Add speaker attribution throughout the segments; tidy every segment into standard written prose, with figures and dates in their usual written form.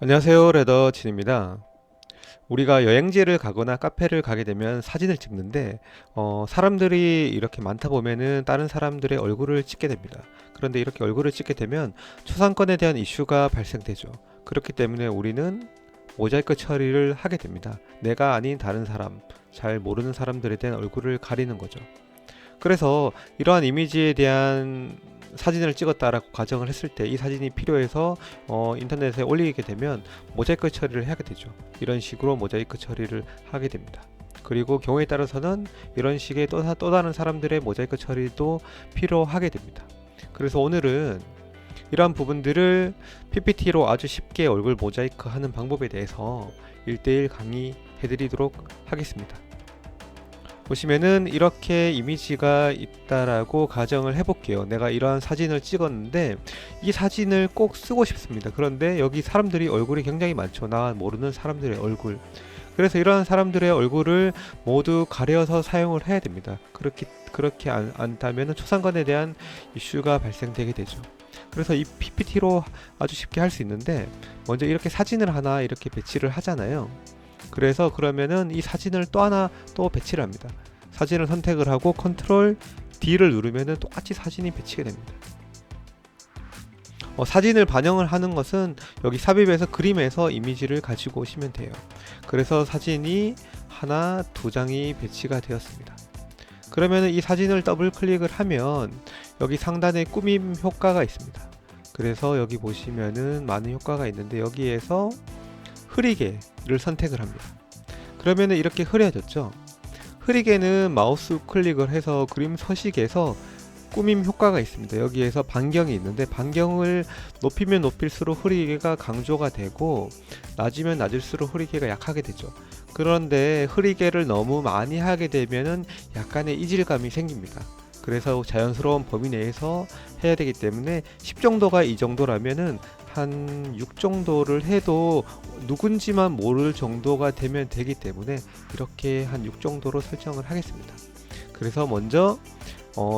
Speaker 1: 안녕하세요, 레더진입니다. 우리가 여행지를 가거나 카페를 가게 되면 사진을 찍는데 사람들이 이렇게 많다 보면은 다른 사람들의 얼굴을 찍게 됩니다. 그런데 이렇게 얼굴을 찍게 되면 초상권에 대한 이슈가 발생되죠. 그렇기 때문에 우리는 모자이크 처리를 하게 됩니다. 내가 아닌 다른 사람, 잘 모르는 사람들에 대한 얼굴을 가리는 거죠. 그래서 이러한 이미지에 대한 사진을 찍었다라고 가정을 했을 때 이 사진이 필요해서 인터넷에 올리게 되면 모자이크 처리를 하게 되죠. 이런 식으로 모자이크 처리를 하게 됩니다. 그리고 경우에 따라서는 이런 식의 또 다른 사람들의 모자이크 처리도 필요하게 됩니다. 그래서 오늘은 이러한 부분들을 PPT로 아주 쉽게 얼굴 모자이크 하는 방법에 대해서 1대1 강의해드리도록 하겠습니다. 보시면은 이렇게 이미지가 있다라고 가정을 해볼게요. 내가 이러한 사진을 찍었는데 이 사진을 꼭 쓰고 싶습니다. 그런데 여기 사람들이 얼굴이 굉장히 많죠. 나 모르는 사람들의 얼굴. 그래서 이러한 사람들의 얼굴을 모두 가려서 사용을 해야 됩니다. 그렇게 않다면 초상권에 대한 이슈가 발생되게 되죠. 그래서 이 PPT로 아주 쉽게 할 수 있는데 먼저 이렇게 사진을 하나 이렇게 배치를 하잖아요. 그래서 그러면은 이 사진을 또 하나 또 배치를 합니다. 사진을 선택을 하고 컨트롤 D를 누르면은 똑같이 사진이 배치가 됩니다. 사진을 반영을 하는 것은 여기 삽입에서 그림에서 이미지를 가지고 오시면 돼요. 그래서 사진이 하나, 두 장이 배치가 되었습니다. 그러면 이 사진을 더블 클릭을 하면 여기 상단에 꾸밈 효과가 있습니다. 그래서 여기 보시면은 많은 효과가 있는데 여기에서 흐리게를 선택을 합니다. 그러면은 이렇게 흐려졌죠. 흐리게는 마우스 클릭을 해서 그림 서식에서 꾸밈 효과가 있습니다. 여기에서 반경이 있는데 반경을 높이면 높일수록 흐리게가 강조가 되고 낮으면 낮을수록 흐리게가 약하게 되죠. 그런데 흐리게를 너무 많이 하게 되면은 약간의 이질감이 생깁니다. 그래서 자연스러운 범위 내에서 해야 되기 때문에 10 정도가 이 정도라면은 한 6 정도를 해도 누군지만 모를 정도가 되면 되기 때문에 이렇게 한 6 정도로 설정을 하겠습니다. 그래서 먼저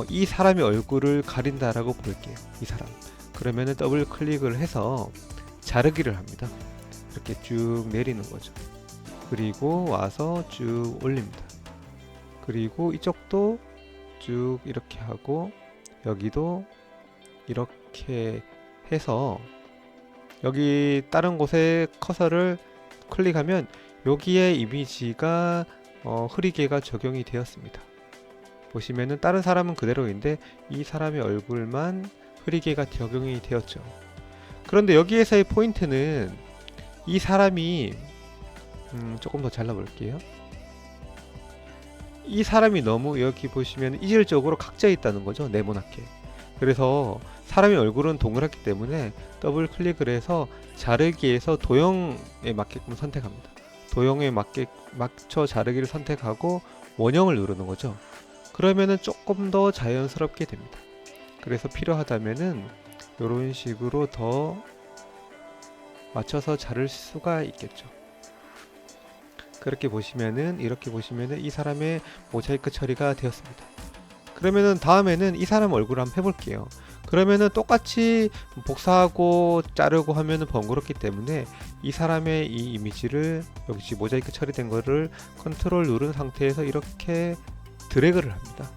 Speaker 1: 이 사람의 얼굴을 가린다라고 볼게요. 이 사람. 그러면은 더블 클릭을 해서 자르기를 합니다. 이렇게 쭉 내리는 거죠. 그리고 와서 쭉 올립니다. 그리고 이쪽도 쭉 이렇게 하고 여기도 이렇게 해서 여기 다른 곳에 커서를 클릭하면 여기에 이미지가 흐리게가 적용이 되었습니다. 보시면은 다른 사람은 그대로인데 이 사람의 얼굴만 흐리게가 적용이 되었죠. 그런데 여기에서의 포인트는 이 사람이 조금 더 잘라볼게요. 이 사람이 너무 여기 보시면 이질적으로 각져 있다는 거죠. 네모나게. 그래서 사람의 얼굴은 동그랗기 때문에 더블 클릭을 해서 자르기에서 도형에 맞게끔 선택합니다. 도형에 맞춰 자르기를 선택하고 원형을 누르는 거죠. 그러면은 조금 더 자연스럽게 됩니다. 그래서 필요하다면은 이런 식으로 더 맞춰서 자를 수가 있겠죠. 그렇게 보시면은 이렇게 보시면은 이 사람의 모자이크 처리가 되었습니다. 그러면은 다음에는 이 사람 얼굴을 한번 해볼게요. 그러면은 똑같이 복사하고 자르고 하면은 번거롭기 때문에 이 사람의 이 이미지를 여기 지금 모자이크 처리된 거를 컨트롤 누른 상태에서 이렇게 드래그를 합니다.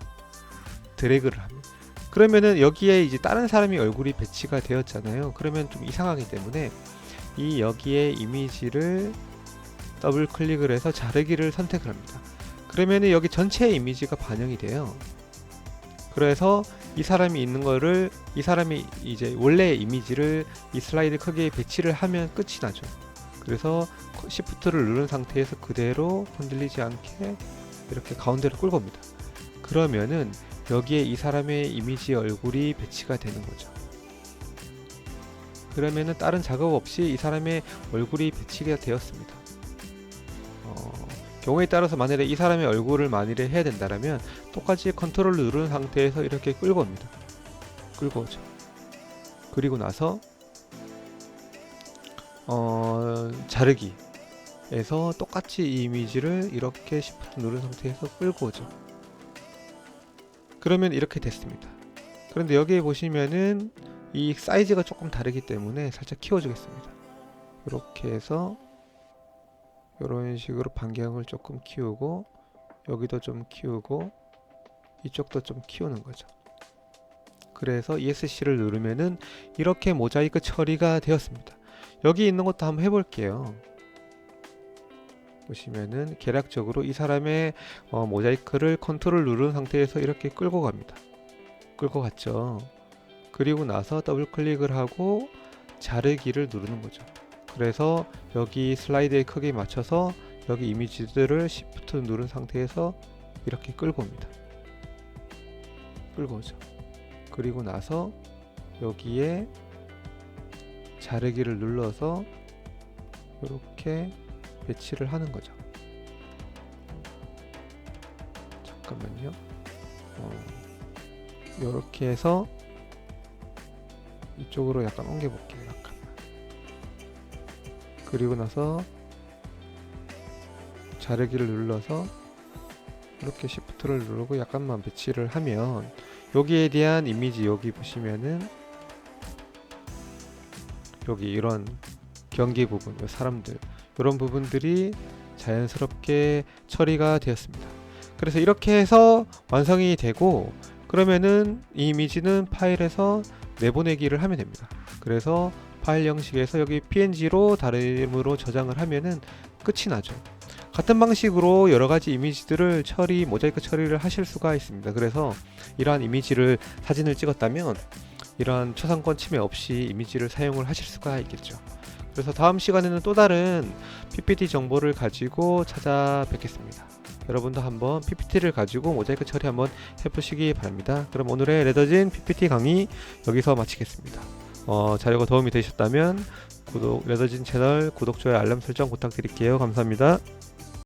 Speaker 1: 드래그를 합니다. 그러면은 여기에 이제 다른 사람이 얼굴이 배치가 되었잖아요. 그러면 좀 이상하기 때문에 이 여기에 이미지를 더블 클릭을 해서 자르기를 선택을 합니다. 그러면은 여기 전체 이미지가 반영이 돼요. 그래서 이 사람이 있는 거를 이 사람이 이제 원래의 이미지를 이 슬라이드 크기에 배치를 하면 끝이 나죠. 그래서 시프트를 누른 상태에서 그대로 흔들리지 않게 이렇게 가운데로 끌고 옵니다. 그러면은 여기에 이 사람의 이미지 얼굴이 배치가 되는 거죠. 그러면은 다른 작업 없이 이 사람의 얼굴이 배치가 되었습니다. 경우에 따라서 만약에 이 사람의 얼굴을 만일에 해야 된다면 똑같이 컨트롤을 누른 상태에서 이렇게 끌고 옵니다. 끌고 오죠. 그리고 나서 자르기에서 똑같이 이 이미지를 이렇게 시프트 누른 상태에서 끌고 오죠. 그러면 이렇게 됐습니다. 그런데 여기에 보시면은 이 사이즈가 조금 다르기 때문에 살짝 키워주겠습니다. 이렇게 해서 이런 식으로 반경을 조금 키우고 여기도 좀 키우고 이쪽도 좀 키우는 거죠. 그래서 ESC를 누르면은 이렇게 모자이크 처리가 되었습니다. 여기 있는 것도 한번 해볼게요. 보시면은 계략적으로 이 사람의 모자이크를 컨트롤 누른 상태에서 이렇게 끌고 갑니다. 끌고 갔죠. 그리고 나서 더블 클릭을 하고 자르기를 누르는 거죠. 그래서 여기 슬라이드의 크기에 맞춰서 여기 이미지들을 Shift 누른 상태에서 이렇게 끌고 옵니다. 끌고 오죠. 그리고 나서 여기에 자르기를 눌러서 이렇게 배치를 하는 거죠. 잠깐만요. 이렇게 해서 이쪽으로 약간 옮겨 볼게요. 약간. 그리고 나서 자르기를 눌러서 이렇게 Shift를 누르고 약간만 배치를 하면 여기에 대한 이미지, 여기 보시면은 여기 이런 경계 부분, 사람들 이런 부분들이 자연스럽게 처리가 되었습니다. 그래서 이렇게 해서 완성이 되고, 그러면은 이 이미지는 파일에서 내보내기를 하면 됩니다. 그래서 파일 형식에서 여기 PNG로 다름으로 저장을 하면은 끝이 나죠. 같은 방식으로 여러가지 이미지들을 모자이크 처리를 하실 수가 있습니다. 그래서 이러한 이미지를, 사진을 찍었다면 이러한 초상권 침해 없이 이미지를 사용을 하실 수가 있겠죠. 그래서 다음 시간에는 또 다른 PPT 정보를 가지고 찾아뵙겠습니다. 여러분도 한번 PPT를 가지고 모자이크 처리 한번 해보시기 바랍니다. 그럼 오늘의 레더진 PPT 강의 여기서 마치겠습니다. 자료가 도움이 되셨다면 레더진 채널 구독, 좋아요, 알람 설정 부탁드릴게요. 감사합니다.